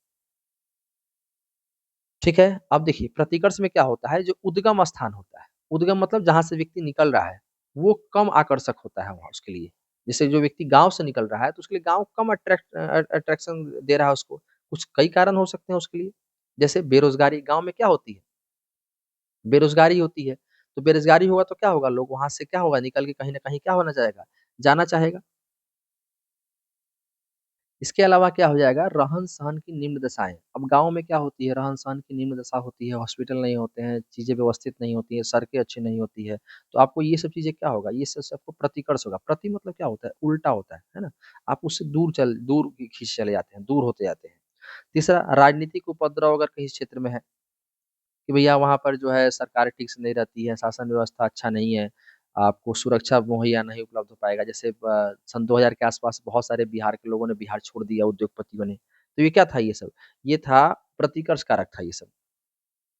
ठीक है? अब देखिए प्रतिकर्ष में क्या होता है, जो उद्गम स्थान होता है, उद्गम मतलब जहाँ से व्यक्ति निकल रहा है, वो कम आकर्षक होता है वहाँ उसके लिए। जैसे जो व्यक्ति गाँव से निकल रहा है, तो उसके लिए गाँव कम अट्रैक्शन दे रहा है उसको। कुछ कई कारण हो सकते हैं उसके लिए। जैसे बेरोज़गारी, गाँव में क्या होती है? बेरोज़गारी होती है। तो बेरोज़गारी होगा तो क्या होगा? लोग वहाँ से क्या होगा, निकल के कहीं न कहीं क्या होना चाहेगा? जाना चाहेगा। इसके अलावा क्या हो जाएगा, रहन-सहन की निम्न दशाएँ। अब गाँव में क्या होती है, रहन-सहन की निम्न दशा होती है, हॉस्पिटल नहीं होते हैं, चीज़ें व्यवस्थित नहीं होती हैं, सड़कें अच्छी नहीं होती है। तो आपको ये सब चीज़ें क्या होगा, ये सब सबको प्रतिकर्ष होगा। प्रति मतलब क्या होता है? उल्टा होता है ना? आप उससे दूर खींच चले जाते हैं, दूर होते जाते हैं। तीसरा, राजनीतिक उपद्रव अगर किसी क्षेत्र में है, कि भैया वहाँ पर जो है सरकार ठीक से नहीं रहती है, शासन व्यवस्था अच्छा नहीं है, आपको सुरक्षा मुहैया नहीं उपलब्ध हो पाएगा। जैसे सन 2000 के आस-पास बहुत सारे बिहार के लोगों ने बिहार छोड़ दिया, उद्योगपतियों ने। तो ये क्या था ये सब? ये था प्रतिकर्ष कारक था ये सब।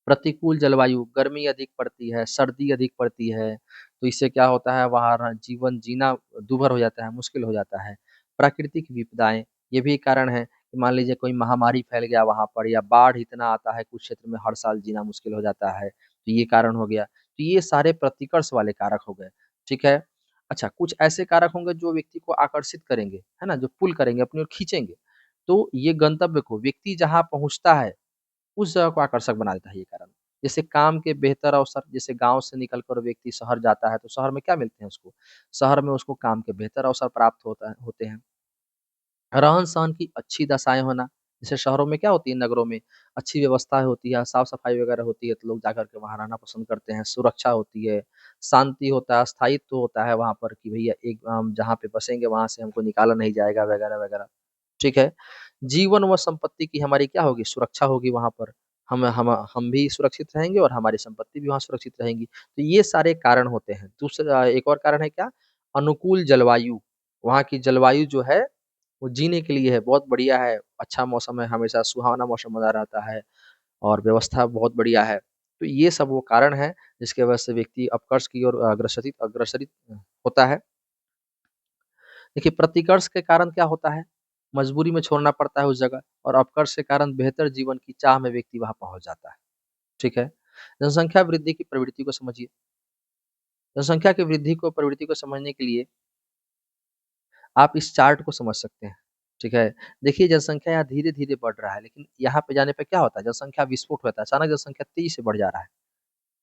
प्रतिकूल जलवायु, गर्मी अधिक पड़ती है, सर्दी अधिक पड़ती है, तो इससे क्या होता है, वहाँ जीवन जीना दूभर हो जाता है, मुश्किल हो जाता है। प्राकृतिक विपदाएँ, ये भी एक कारण है कि मान लीजिए कोई महामारी फैल गया वहाँ पर, या बाढ़ इतना आता है कुछ क्षेत्र में, हर साल जीना मुश्किल हो जाता है, तो ये कारण हो गया। तो ये सारे प्रतिकर्ष वाले कारक हो गए, ठीक है? अच्छा, कुछ ऐसे कारक होंगे जो व्यक्ति को आकर्षित करेंगे, है ना? जो पुल करेंगे, अपनी ओर खींचेंगे। तो ये गंतव्य को व्यक्ति जहाँ पहुँचता है, उस जगह को आकर्षक बना देता है ये कारण। जैसे काम के बेहतर अवसर, जैसे गाँव से निकल कर व्यक्ति शहर जाता है, तो शहर में क्या मिलते हैं उसको? शहर में उसको काम के बेहतर अवसर प्राप्त होते हैं। रहन-सहन की अच्छी दशाएँ होना, जैसे शहरों में क्या होती है, नगरों में अच्छी व्यवस्था होती है, साफ-सफाई वगैरह होती है, तो लोग जाकर के वहाँ रहना पसंद करते हैं, सुरक्षा होती है, शांति होता है, स्थायित्व होता है वहाँ पर, कि भैया एक जहाँ पे बसेंगे वहाँ से हमको निकाला नहीं जाएगा, वगैरह-वगैरह। ठीक है? जीवन व संपत्ति की हमारी क्या होगी? सुरक्षा होगी वहाँ पर। हम भी सुरक्षित रहेंगे और हमारी संपत्ति भी वहाँ सुरक्षित रहेंगी। तो ये सारे कारण होते हैं। दूसरा एक और कारण है क्या? अनुकूल जलवायु। वहाँ की जलवायु जो है, वो जीने के लिए है, बहुत बढ़िया है, अच्छा मौसम है, हमेशा सुहावना मौसम बना रहता है और व्यवस्था बहुत बढ़िया है। तो ये सब वो कारण हैं, जिसकी वजह से व्यक्ति अपकर्ष की ओर अग्रसरित होता है। देखिए, प्रतिकर्ष के कारण क्या होता है? मजबूरी में छोड़ना पड़ता है उस जगह और अपकर्ष के कारण बेहतर जीवन की चाह में व्यक्ति वहाँ पहुँच जाता है, ठीक है? जनसंख्या वृद्धि की प्रवृत्ति को समझिए। जनसंख्या की वृद्धि को प्रवृत्ति को समझने के लिए आप इस चार्ट को समझ सकते हैं, ठीक है? देखिए, जनसंख्या यहाँ धीरे-धीरे बढ़ रहा है, लेकिन यहाँ पे जाने पे क्या होता है? जनसंख्या विस्फोट होता है, अचानक जनसंख्या तेज़ी से बढ़ जा रहा है।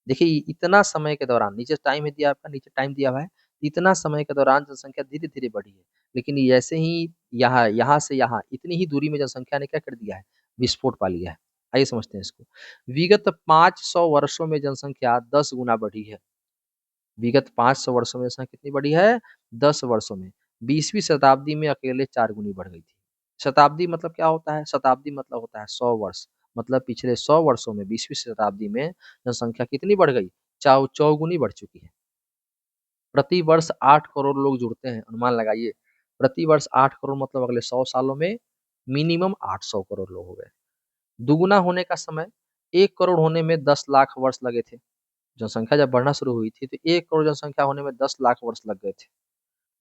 देखिए, इतना समय के दौरान नीचे टाइम है दिया आपका, नीचे टाइम दिया हुआ है, इतना समय के दौरान जनसंख्या धीरे-धीरे बढ़ी है। लेकिन जैसे ही यहाँ यहाँ से यहाँ इतनी ही दूरी में जनसंख्या ने क्या कर दिया है? विस्फोट पा लिया है। आइए समझते हैं इसको। विगत 500 वर्षों में जनसंख्या 10 गुना बढ़ी है। विगत 500 वर्षों में जनसंख्या कितनी बढ़ी है? 10 वर्षों में। 20वीं शताब्दी में अकेले 4 गुनी बढ़ गई थी। शताब्दी मतलब क्या होता है? शताब्दी मतलब होता है 100 वर्ष। मतलब पिछले 100 वर्षों में 20वीं शताब्दी में जनसंख्या कितनी बढ़ गई? चौगुनी बढ़ चुकी है। प्रति वर्ष 8 करोड़ लोग जुड़ते हैं, अनुमान लगाइए। प्रति वर्ष 8 करोड़ मतलब अगले 100 सालों में मिनिमम 800 करोड़ लोग हो गए। दुगुना होने का समय 1 करोड़ होने में 10 लाख वर्ष लगे थे। जनसंख्या जब बढ़ना शुरू हुई थी तो 1 करोड़ जनसंख्या होने में 10 लाख वर्ष लग गए थे।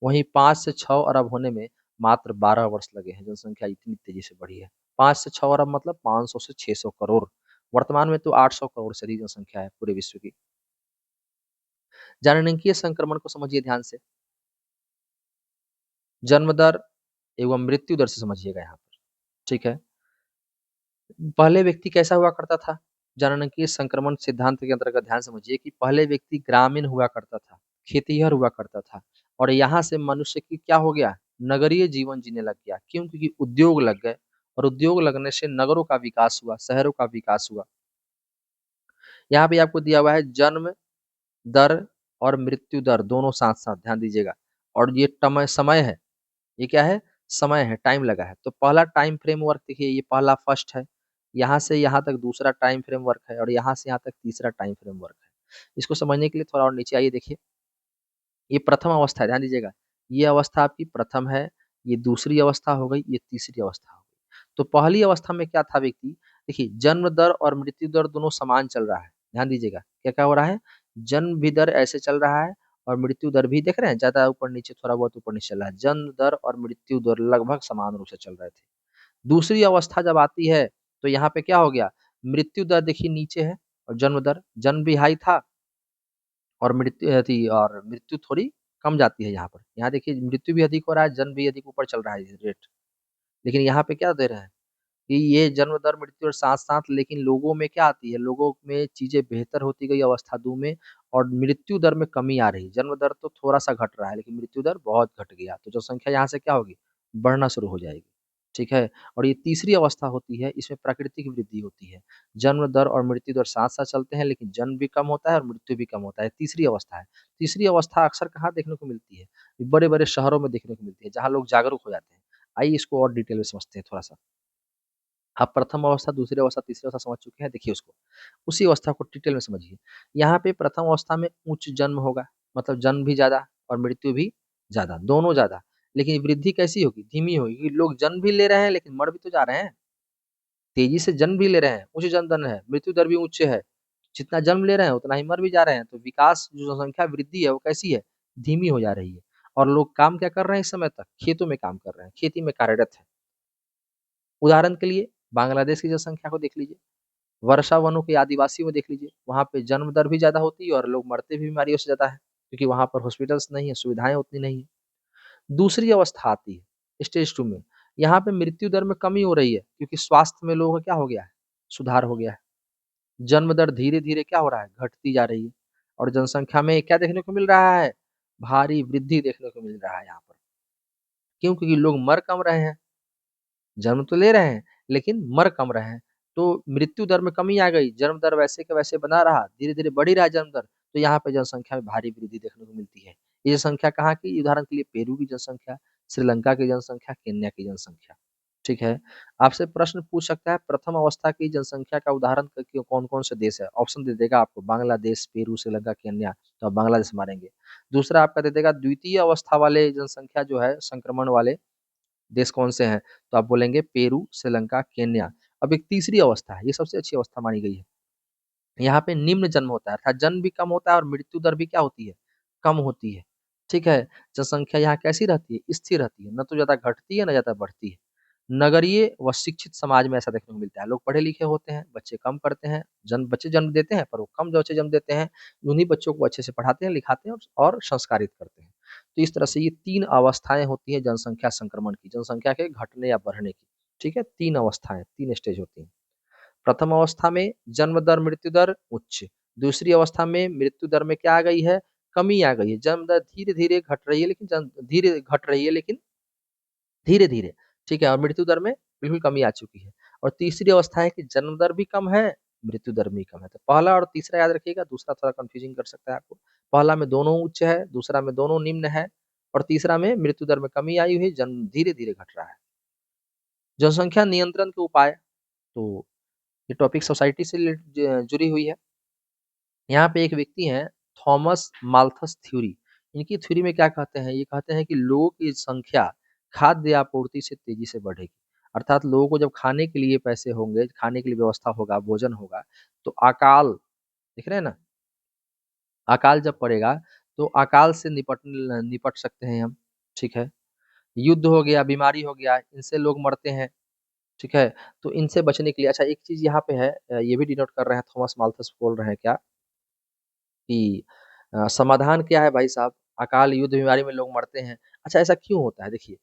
वहीं 5 से 6 अरब होने में मात्र 12 वर्ष लगे हैं, जनसंख्या इतनी तेजी से बढ़ी है। 5 से 6 अरब मतलब 500 से 600 करोड़। वर्तमान में तो 800 करोड़ से अधिक जनसंख्या है पूरे विश्व की। जननांगीय संक्रमण को समझिए ध्यान से। जन्म दर एवं मृत्यु दर से समझिएगा यहाँ पर, ठीक है? पहले व्यक्ति कैसा हुआ करता था? जननांगीय संक्रमण सिद्धांत के अंतर्गत ध्यान समझिए कि पहले व्यक्ति ग्रामीण हुआ करता था, खेतिहर हुआ करता था और यहाँ से मनुष्य की क्या हो गया? नगरीय जीवन जीने लग गया। क्यों? क्योंकि उद्योग लग गए और उद्योग लगने से नगरों का विकास हुआ, शहरों का विकास हुआ। यहाँ पे आपको दिया हुआ है जन्म दर और मृत्यु दर दोनों साथ-साथ, ध्यान दीजिएगा। और ये समय है, ये क्या है? समय है, टाइम लगा है। तो पहला टाइम फ्रेमवर्क देखिए, ये पहला फर्स्ट है। यहाँ से यहाँ तक दूसरा टाइम फ्रेमवर्क है और यहाँ से यहाँ तक तीसरा टाइम फ्रेमवर्क है। इसको समझने के लिए थोड़ा और नीचे आइए, देखिए। ये प्रथम अवस्था है, ध्यान दीजिएगा। ये अवस्था आपकी प्रथम है, ये दूसरी अवस्था हो गई, ये तीसरी अवस्था हो गई। तो पहली अवस्था में क्या था व्यक्ति? देखिए, जन्म दर और मृत्यु दर दोनों समान चल रहा है। ध्यान दीजिएगा, क्या-क्या हो रहा है? जन्म भी दर ऐसे चल रहा है और मृत्यु दर भी देख रहे हैं, ज़्यादा ऊपर-नीचे, थोड़ा बहुत ऊपर-नीचे चल रहा है। जन्म दर और मृत्यु दर लगभग समान रूप से चल रहे थे। दूसरी अवस्था जब आती है, तो यहाँ पे क्या हो गया? मृत्यु दर देखिए नीचे है और जन्म दर, जन्म भी हाई था और मृत्यु थोड़ी कम जाती है यहाँ पर। यहाँ देखिए, मृत्यु भी अधिक हो रहा है, जन्म भी अधिक ऊपर चल रहा है ये रेट। लेकिन यहाँ पे क्या दे रहे हैं कि ये जन्म दर, मृत्यु और साथ-साथ, लेकिन लोगों में क्या आती है? लोगों में चीज़ें बेहतर होती गई अवस्था 2 में और मृत्यु दर में कमी आ रही है। जन्म दर तो थोड़ा-सा घट रहा है, लेकिन मृत्यु दर बहुत घट गया। तो जनसंख्या यहाँ से क्या होगी? बढ़ना शुरू हो जाएगी, ठीक है? और ये तीसरी अवस्था होती है, इसमें प्राकृतिक वृद्धि होती है। जन्म दर और मृत्यु दर साथ-साथ चलते हैं, लेकिन जन्म भी कम होता है और मृत्यु भी कम होता है। तीसरी अवस्था है। तीसरी अवस्था अक्सर कहाँ देखने को मिलती है? बड़े-बड़े शहरों में देखने को मिलती है, जहाँ लोग जागरूक हो जाते हैं। आइए इसको और डिटेल में समझते हैं थोड़ा-सा। आप प्रथम अवस्था, दूसरी अवस्था, तीसरी अवस्था समझ चुके हैं, देखिए उसको। उसी अवस्था को डिटेल में समझिए। यहाँ पे प्रथम अवस्था में उच्च जन्म होगा, मतलब जन्म भी ज़्यादा और मृत्यु भी ज़्यादा, दोनों ज़्यादा। लेकिन वृद्धि कैसी होगी? धीमी होगी, क्योंकि लोग जन्म भी ले रहे हैं लेकिन मर भी तो जा रहे हैं। तेज़ी से जन्म भी ले रहे हैं, उच्च जन्म दर है, मृत्यु दर भी उच्च है। जितना जन्म ले रहे हैं उतना ही मर भी जा रहे हैं। तो विकास, जो जनसंख्या वृद्धि है वो कैसी है? धीमी हो जा रही है। और लोग काम क्या कर रहे हैं इस समय तक? खेतों में काम कर रहे हैं, खेती में कार्यरत हैं। उदाहरण के लिए बांग्लादेश की जनसंख्या को देख लीजिए। वर्षा वनों के आदिवासियों में देख लीजिए, वहाँ पे जन्म दर भी ज़्यादा होती है और लोग मरते भी बीमारियों से ज़्यादा हैं, क्योंकि वहाँ पर हॉस्पिटल्स नहीं है, सुविधाएँ उतनी नहीं है। दूसरी अवस्था आती है स्टेज 2 में, यहाँ पे मृत्यु दर में कमी हो रही है, क्योंकि स्वास्थ्य में लोगों का क्या हो गया है? सुधार हो गया है। जन्म दर धीरे-धीरे क्या हो रहा है? घटती जा रही है और जनसंख्या में क्या देखने को मिल रहा है? भारी वृद्धि देखने को मिल रहा है यहाँ पर। क्यों? क्योंकि लोग मर कम रहे हैं। जन्म तो ले रहे हैं, लेकिन मर कम रहे हैं। तो मृत्यु दर में कमी आ गई, जन्म दर वैसे का वैसे बना रहा, धीरे-धीरे बढ़ ही रहा है जन्म दर, तो यहाँ पे जनसंख्या में भारी वृद्धि देखने को मिलती है। ये जनसंख्या कहाँ की? उदाहरण के लिए पेरू की जनसंख्या, श्रीलंका की जनसंख्या, केन्या की जनसंख्या। ठीक है। आपसे प्रश्न पूछ सकता है प्रथम अवस्था की जनसंख्या का उदाहरण कौन-कौन से देश है? ऑप्शन दे देगा आपको बांग्लादेश, पेरू, श्रीलंका, केन्या, तो आप बांग्लादेश मारेंगे। दूसरा आपका दे देगा द्वितीय अवस्था वाले जनसंख्या जो है संक्रमण वाले देश कौन से हैं? तो आप बोलेंगे पेरू, श्रीलंका, केन्या। अब एक तीसरी अवस्था है, ये सबसे अच्छी अवस्था मानी गई है। यहाँ पे निम्न जन्म होता है अर्थात जन्म भी कम होता है और मृत्यु दर भी क्या होती है? कम होती है। ठीक है? जनसंख्या यहाँ कैसी रहती है? स्थिर रहती है, ना तो ज़्यादा घटती है, ना ज़्यादा बढ़ती है। नगरीय व शिक्षित समाज में ऐसा देखने को मिलता है। लोग पढ़े-लिखे होते हैं, बच्चे कम करते हैं, बच्चे जन्म देते हैं पर वो कम जो बच्चे जन्म देते हैं, उन्हीं बच्चों को अच्छे से पढ़ाते हैं, लिखाते हैं और संस्कारित करते हैं। तो इस तरह से ये 3 अवस्थाएँ होती हैं जनसंख्या संक्रमण की, जनसंख्या के घटने या बढ़ने की। ठीक है? 3 अवस्थाएँ, 3 स्टेज होती हैं। प्रथम अवस्था में जन्म दर, मृत्यु दर उच्च। दूसरी अवस्था में मृत्यु दर में क्या आ गई है? कमी आ गई है। जन्म दर धीरे-धीरे घट रही है लेकिन धीरे घट रही है लेकिन धीरे-धीरे, ठीक है? और मृत्यु दर में बिल्कुल कमी आ चुकी है। और तीसरी अवस्था है कि जन्म दर भी कम है, मृत्यु दर भी कम है। तो पहला और तीसरा याद रखिएगा, दूसरा थोड़ा कन्फ्यूज़िंग कर सकता है आपको। पहला में दोनों उच्च है, दूसरा में दोनों निम्न है और तीसरा में मृत्यु दर में कमी आई हुई है, जन्म धीरे-धीरे घट रहा है। जनसंख्या नियंत्रण के उपाय, तो ये टॉपिक सोसाइटी से जुड़ी हुई है। यहाँ पे एक व्यक्ति हैं थॉमस माल्थस थ्योरी। इनकी थ्योरी में क्या कहते हैं? ये कहते हैं कि लोगों की संख्या खाद्य आपूर्ति से तेज़ी से बढ़ेगी। अर्थात लोगों को जब खाने के लिए पैसे होंगे, खाने के लिए व्यवस्था होगा, भोजन होगा, तो अकाल देख रहे हैं ना? अकाल जब पड़ेगा, तो अकाल से निपट सकते हैं हम, ठीक है? युद्ध हो गया, बीमारी हो गया, इनसे लोग मरते हैं, ठीक है? तो इनसे बचने के लिए अच्छा एक चीज़ यहाँ पे है ये भी डिनोट कर रहे हैं थॉमस माल्थस बोल रहे हैं क्या कि समाधान क्या है भाई साहब? अकाल, युद्ध, बीमारी में लोग मरते हैं। अच्छा ऐसा क्यों होता है? देखिए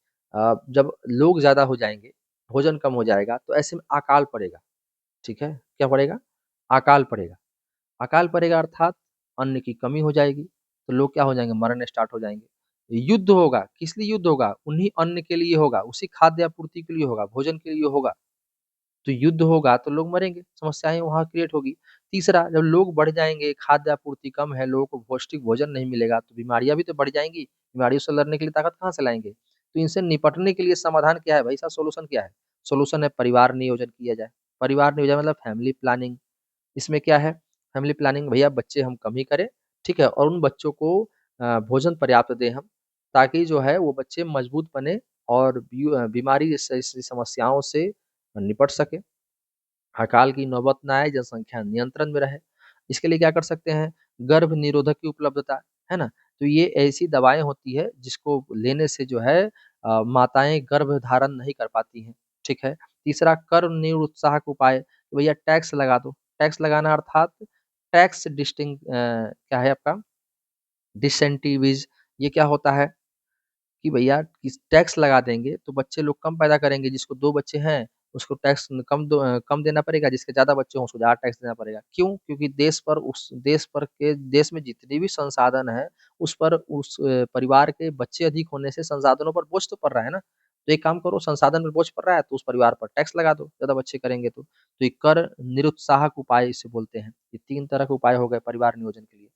जब लोग ज़्यादा हो जाएँगे, भोजन कम हो जाएगा, तो ऐसे में अकाल पड़ेगा, ठीक है? क्या पड़ेगा? अकाल पड़ेगा। अकाल पड़ेगा अर्थात अन्न की कमी हो जाएगी, तो लोग क्या हो जाएँगे? मरने स्टार्ट हो जाएँगे। युद्ध होगा, किस लिए युद्ध होगा? उन्हीं अन्न के लिए होगा, उसी खाद्य आपूर्ति के लिए होगा, भोजन के लिए होगा। तो युद्ध होगा तो लोग मरेंगे, समस्याएँ वहाँ क्रिएट होगी। तीसरा जब लोग बढ़ जाएँगे, खाद्य आपूर्ति कम है, लोगों को पौष्टिक भोजन नहीं मिलेगा, तो बीमारियाँ भी तो बढ़ जाएँगी। बीमारियों से लड़ने के लिए ताकत कहाँ से लाएँगे? तो इनसे निपटने के लिए समाधान क्या है भाई साहब सॉल्यूशन क्या है? सॉल्यूशन है परिवार नियोजन किया जाए। परिवार नियोजन मतलब फैमिली प्लानिंग। इसमें क्या है? फैमिली प्लानिंग भैया बच्चे हम कम ही करें, ठीक है? और उन बच्चों को भोजन पर्याप्त दें हम, ताकि जो है वो बच्चे मजबूत बने और बीमारी जैसी समस्याओं से निपट सकें। अकाल की नौबत ना आए, जनसंख्या नियंत्रण में रहे। इसके लिए क्या कर सकते हैं? गर्भ निरोधक की उपलब्धता, है ना? तो ये ऐसी दवाएँ होती है जिसको लेने से जो है माताएँ गर्भ धारण नहीं कर पाती हैं, ठीक है? तीसरा कर निरुत्साहक उपाय, भैया टैक्स लगा दो। टैक्स लगाना अर्थात टैक्स क्या है आपका डिसेंटिविज़ ये क्या होता है? कि भैया किस टैक्स लगा देंगे तो बच्चे लोग कम पैदा करेंगे, जिसको 2 बच्चे हैं उसको टैक्स कम देना पड़ेगा, जिसके ज़्यादा बच्चे हों उसको ज़्यादा टैक्स देना पड़ेगा। क्यों? क्योंकि देश में जितने भी संसाधन हैं, उस पर परिवार के बच्चे अधिक होने से संसाधनों पर बोझ तो पड़ रहा है ना। तो एक काम करो संसाधन पर बोझ पड़ रहा है तो उस परिवार पर टैक्स लगा दो, ज़्यादा बच्चे करेंगे तो। तो ये कर निरुत्साहक उपाय इसे बोलते हैं। ये 3 तरह के उपाय हो गए परिवार नियोजन के लिए।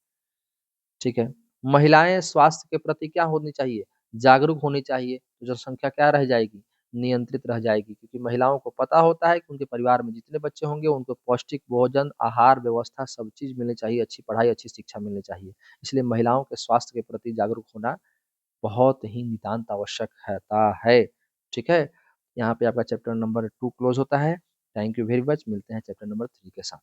ठीक है। महिलाएँ स्वास्थ्य के प्रति क्या होनी चाहिए? जागरूक होनी चाहिए, तो जनसंख्या क्या रह जाएगी? नियंत्रित रह जाएगी क्योंकि महिलाओं को पता होता है कि उनके परिवार में जितने बच्चे होंगे उनको पौष्टिक भोजन, आहार व्यवस्था सब चीज़ मिलनी चाहिए, अच्छी पढ़ाई, अच्छी शिक्षा मिलनी चाहिए। इसलिए महिलाओं के स्वास्थ्य के प्रति जागरूक होना बहुत ही नितांत आवश्यक है। ठीक है? यहाँ पे आपका चैप्टर नंबर 2 क्लोज़ होता है। थैंक यू वेरी मच मिलते हैं चैप्टर नंबर 3 के साथ।